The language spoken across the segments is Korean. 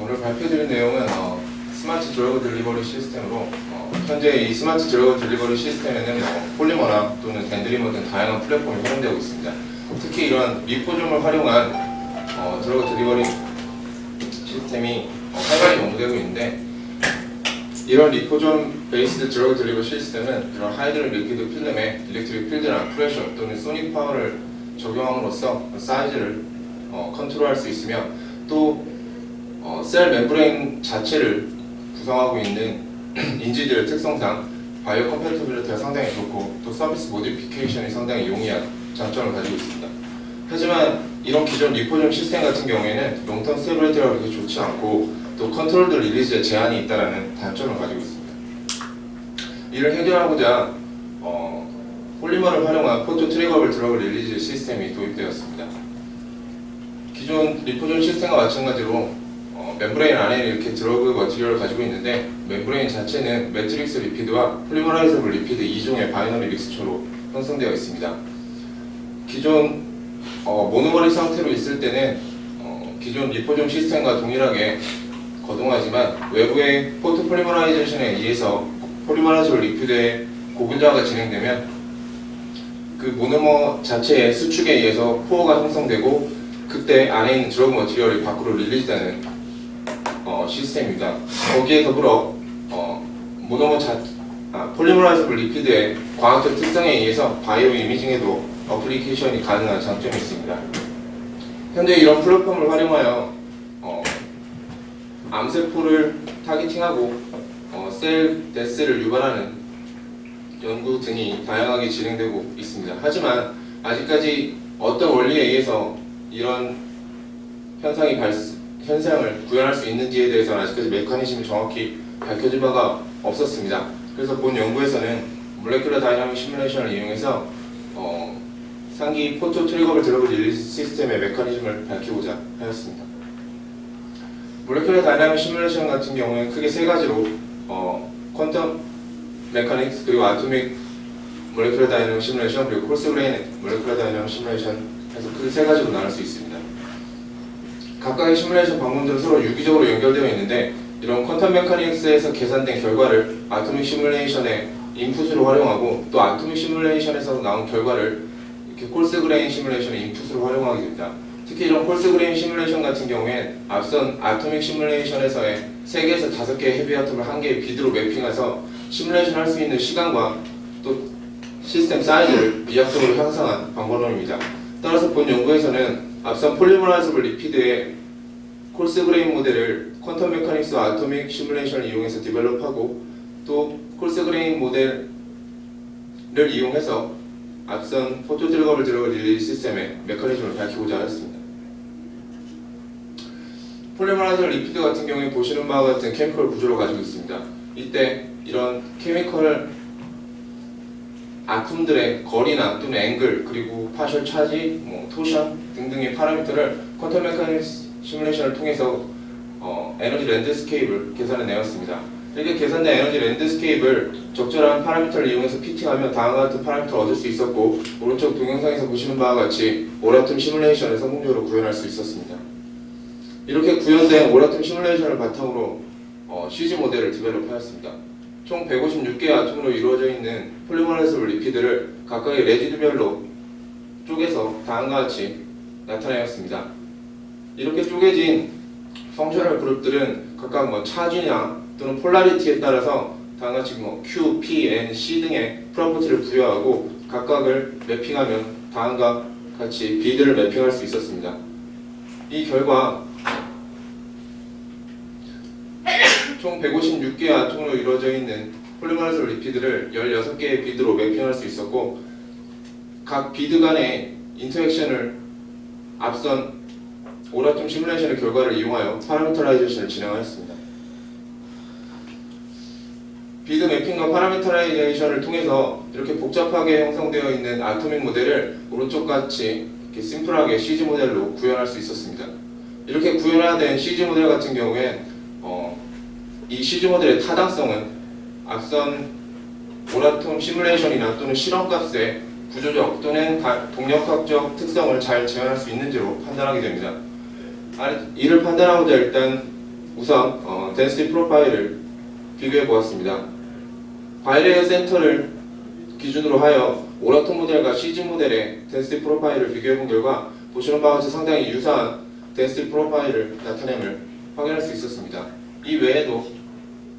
오늘 발표드릴 내용은 스마트 드러그 딜리버리 시스템으로 현재 이 스마트 드러그 딜리버리 시스템에는 폴리머나 또는 덴드리머 등 다양한 플랫폼이 활용되고 있습니다. 특히 이런 리포좀을 활용한 드러그 딜리버리 시스템이 활발히 연구되고 있는데, 이런 리포좀 베이스드 드러그 딜리버리 시스템은 이런 하이드로 리퀴드 필름에 일렉트릭 필드나 프레셔 또는 소닉 파워를 적용함으로써 사이즈를 컨트롤할 수 있으며, 또 셀 멤브레인 자체를 구성하고 있는 인지들의 특성상 바이오 컴패티빌리티가 상당히 좋고, 또 서비스 모디피케이션이 상당히 용이한 장점을 가지고 있습니다. 하지만 이런 기존 리포좀 시스템 같은 경우에는 롱텀 스테빌리티가 그렇게 좋지 않고, 또 컨트롤드 릴리즈에 제한이 있다는 단점을 가지고 있습니다. 이를 해결하고자 폴리머를 활용한 포토 트리거블 드러그 릴리즈 시스템이 도입되었습니다. 기존 리포존 시스템과 마찬가지로 멤브레인 안에 이렇게 드러그 머티리얼을 가지고 있는데, 멤브레인 자체는 매트릭스 리피드와 폴리머라이저블 리피드 2종의 바이너리 믹스처로 형성되어 있습니다. 기존 모노머리 상태로 있을 때는 기존 리포존 시스템과 동일하게 거동하지만, 외부의 포토 폴리머라이제이션에 의해서 폴리머라이저블 리피드의 고분자가 진행되면 그 모노머 자체의 수축에 의해서 포어가 형성되고, 그때 안에 있는 드러그 머티리얼이 밖으로 릴리즈되는 시스템입니다. 거기에 더불어 폴리머라이저블 리피드의 과학적 특성에 의해서 바이오 이미징에도 어플리케이션이 가능한 장점이 있습니다. 현재 이런 플랫폼을 활용하여 암세포를 타겟팅하고 셀 데스를 유발하는 연구 등이 다양하게 진행되고 있습니다. 하지만 아직까지 어떤 원리에 의해서 이런 현상을 구현할 수 있는지에 대해서는 아직까지 메커니즘이 정확히 밝혀진 바가 없었습니다. 그래서 본 연구에서는 몰레큘러 다이나믹 시뮬레이션을 이용해서 상기 포토 트리거블 드러그 릴리즈 시스템의 메커니즘을 밝히고자 하였습니다. 몰레큘러 다이나믹 시뮬레이션 같은 경우는 크게 세 가지로 퀀텀 메카닉스, 그리고 아토믹 몰레큘러 다이나믹 시뮬레이션, 그리고 콜스 그레인 몰레큘러 다이나믹 시뮬레이션 해서 크게 세 가지로 나눌 수 있습니다. 각각의 시뮬레이션 방법들은 서로 유기적으로 연결되어 있는데, 이런 퀀텀 메카닉스에서 계산된 결과를 아토믹 시뮬레이션의 인풋으로 활용하고, 또 아토믹 시뮬레이션에서 나온 결과를 이렇게 콜스 그레인 시뮬레이션의 인풋으로 활용하게 됩니다. 특히 이런 콜스 그레인 시뮬레이션 같은 경우엔 앞선 아토믹 시뮬레이션에서의 3개에서 5개의 헤비 아톰을 1개의 비드로 매핑해서 시뮬레이션 할 수 있는 시간과 또 시스템 사이즈를 비약적으로 향상한 방법론입니다. 따라서 본 연구에서는 앞선 폴리머라이저블 리피드의 콜스 그레인 모델을 퀀텀 메카닉스와 아토믹 시뮬레이션을 이용해서 디벨롭하고, 또 콜스 그레인 모델을 이용해서 앞선 포토 트리거블 드러그 릴리즈 시스템의 메커니즘을 밝히고자 하였습니다. 폴리머라이저블 리피드 같은 경우에 보시는 바와 같은 케미컬 구조를 가지고 있습니다. 이때 이런 케미컬 아톰들의 거리나 또는 앵글, 그리고 파셜 차지, 토션 등등의 파라미터를 퀀텀 메카닉스 시뮬레이션을 통해서 에너지 랜드스케이프를 계산해 내었습니다. 이렇게 계산된 에너지 랜드스케이프를 적절한 파라미터를 이용해서 피팅하면 다음과 같은 파라미터를 얻을 수 있었고, 오른쪽 동영상에서 보시는 바와 같이 오라툼 시뮬레이션을 성공적으로 구현할 수 있었습니다. 이렇게 구현된 오라툼 시뮬레이션을 바탕으로 CG 모델을 디벨롭하였습니다. 총 156개의 아톰으로 이루어져 있는 폴리머라이저블 리피드를 각각의 레지드별로 쪼개서 다음과 같이 나타내었습니다. 이렇게 쪼개진 펑셔널 그룹들은 각각 차지나 또는 폴라리티에 따라서 다음과 같이 Q, P, N, C 등의 프로퍼티를 부여하고 각각을 매핑하면 다음과 같이 비드를 매핑할 수 있었습니다. 이 결과 총 156개의 아톰으로 이루어져 있는 폴리머라이저블 리피드를 16개의 비드로 매핑할 수 있었고, 각 비드 간의 인터액션을 앞선 오라툼 시뮬레이션의 결과를 이용하여 파라미터라이제이션을 진행하였습니다. 비드 매핑과 파라미터라이제이션을 통해서 이렇게 복잡하게 형성되어 있는 아토믹 모델을 오른쪽같이 이렇게 심플하게 CG 모델로 구현할 수 있었습니다. 이렇게 구현화된 CG 모델 같은 경우에 이 CG 모델의 타당성은 앞선 오라톰 시뮬레이션이나 또는 실험값의 구조적 또는 동력학적 특성을 잘 재현할 수 있는지로 판단하게 됩니다. 이를 판단하고자 일단 우선 density 프로파일을 비교해 보았습니다. 바이레이어 센터를 기준으로 하여 오라톤 모델과 CG 모델의 density 프로파일을 비교해 본 결과 보시는 바와 같이 상당히 유사한 density 프로파일을 나타냄을 확인할 수 있었습니다. 이 외에도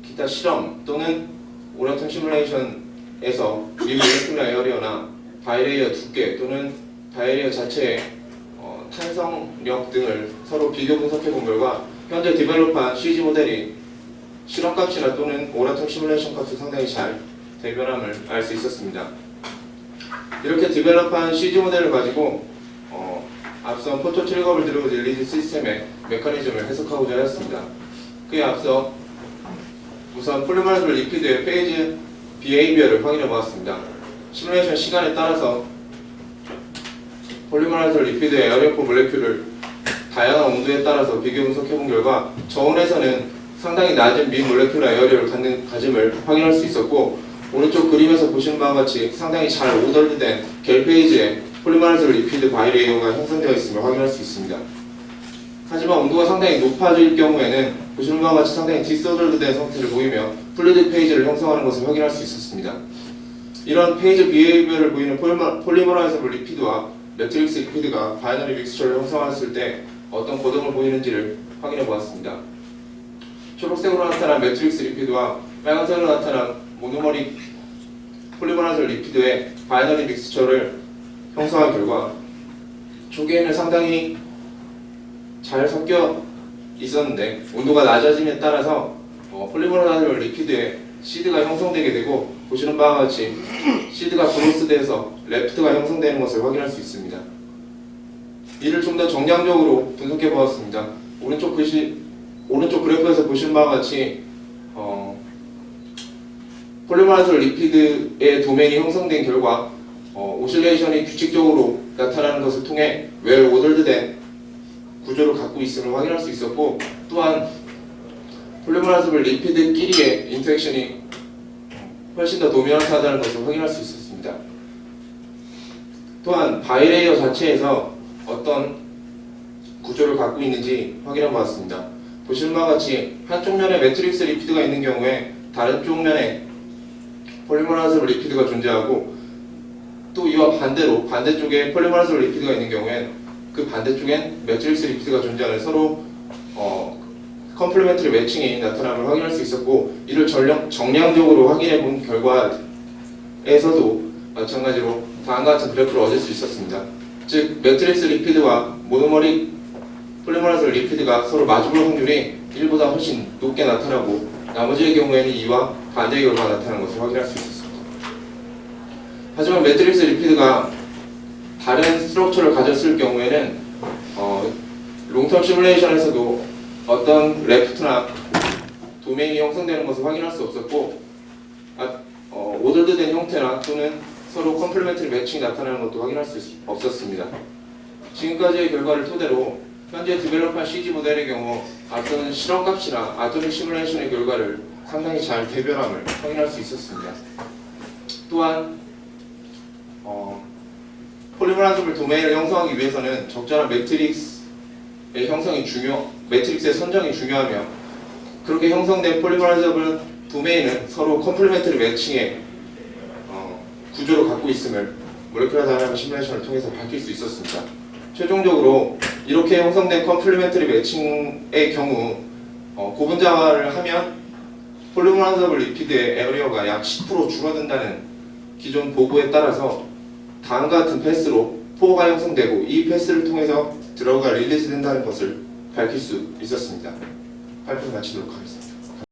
기타 실험 또는 오라톤 시뮬레이션에서 미몰레큘러 에어리어나 바이레이어 두께 또는 바이레이어 자체의 탄성력 등을 서로 비교 분석해 본 결과 현재 디벨롭한 CG 모델이 실험값이나 또는 오라톤 시뮬레이션 값을 상당히 잘 대변함을 알 수 있었습니다. 이렇게 디벨롭한 CG 모델을 가지고 앞선 포토 트리거블 드리븐 릴리즈 시스템의 메커니즘을 해석하고자 하였습니다. 그에 앞서 우선 폴리머라이즈블 리피드의 페이지 비헤이비어를 확인해 보았습니다. 시뮬레이션 시간에 따라서 폴리머라이즈블 리피드의 에어리어 포 몰레큘을 다양한 온도에 따라서 비교 분석해 본 결과 저온에서는 상당히 낮은 미몰레큘러 에어리어를 가짐을 확인할 수 있었고, 오른쪽 그림에서 보시는 바와 같이 상당히 잘 오더드된 겔 페이지에 폴리머라이즈블 리피드 바이레이어가 형성되어 있음을 확인할 수 있습니다. 하지만 온도가 상당히 높아질 경우에는 보시는 바와 같이 상당히 디스오더드된 상태를 보이며 플루이드 페이지를 형성하는 것을 확인할 수 있었습니다. 이런 페이지 비헤이비어를 보이는 폴리머라이즈블 리피드와 매트릭스 리피드가 바이너리 믹스처를 형성했을 때 어떤 고동을 보이는지를 확인해 보았습니다. 초록색으로 나타난 매트릭스 리피드와 빨간색으로 나타난 모노머릭 폴리머라이즈블 리피드의 바이너리 믹스처를 형성한 결과 초기에는 상당히 잘 섞여 있었는데 온도가 낮아짐에 따라서 폴리머라이즈블 리피드의 시드가 형성되게 되고, 보시는 바와 같이 시드가 그로스돼서 레프트가 형성되는 것을 확인할 수 있습니다. 이를 좀 더 정량적으로 분석해 보았습니다. 오른쪽 그래프에서 보시는 바와 같이 폴리머라이즈블 리피드의 도메인이 형성된 결과 오실레이션이 규칙적으로 나타나는 것을 통해 웰 오더드된 구조를 갖고 있음을 확인할 수 있었고, 또한 폴리머라이즈블 리피드끼리의 인터랙션이 훨씬 더 도미넌트하다는 것을 확인할 수 있었습니다. 또한 바이레이어 자체에서 어떤 구조를 갖고 있는지 확인해 보았습니다. 보시는 바와 같이 한쪽 면에 매트릭스 리피드가 있는 경우에 다른 쪽 면에 폴리머라이즈블 리피드가 존재하고, 또 이와 반대로 반대쪽에 폴리머라이즈블 리피드가 있는 경우엔 그 반대쪽엔 매트릭스 리피드가 존재하는 서로 컴플리멘터리 매칭이 나타남을 확인할 수 있었고, 이를 정량적으로 확인해 본 결과에서도 마찬가지로 다음과 같은 그래프를 얻을 수 있었습니다. 즉 매트릭스 리피드와 모노머릭 폴리머라이즈블 리피드가 서로 마주볼 확률이 1보다 훨씬 높게 나타나고, 나머지의 경우에는 2와 반대의 결과가 나타나는 것을 확인할 수 있었습니다. 하지만 매트릭스 리피드가 다른 스트럭처를 가졌을 경우에는 롱텀 시뮬레이션에서도 어떤 레프트나 도메인이 형성되는 것을 확인할 수 없었고, 오더드된 형태나 또는 서로 컴플리멘터리 매칭이 나타나는 것도 확인할 수 없었습니다. 지금까지의 결과를 토대로 현재 디벨롭한 CG 모델의 경우 앞서는 실험값이나 아토믹 시뮬레이션의 결과를 상당히 잘 대변함을 확인할 수 있었습니다. 또한 폴리머라이즈블 도메인을 형성하기 위해서는 적절한 매트릭스의 선정이 중요하며, 그렇게 형성된 폴리머라이즈블 도메인은 서로 컴플리멘터리 매칭의 구조를 갖고 있음을 몰레큘러 다이나믹 시뮬레이션을 통해서 밝힐 수 있었습니다. 최종적으로 이렇게 형성된 컴플리멘터리 매칭의 경우 고분자화를 하면 폴리머라이즈블 리피드의 에어리어가 약 10% 줄어든다는 기존 보고에 따라서 다음과 같은 패스로 포가 형성되고, 이 패스를 통해서 드러그가 릴리즈 된다는 것을 밝힐 수 있었습니다. 발표 마치도록 하겠습니다.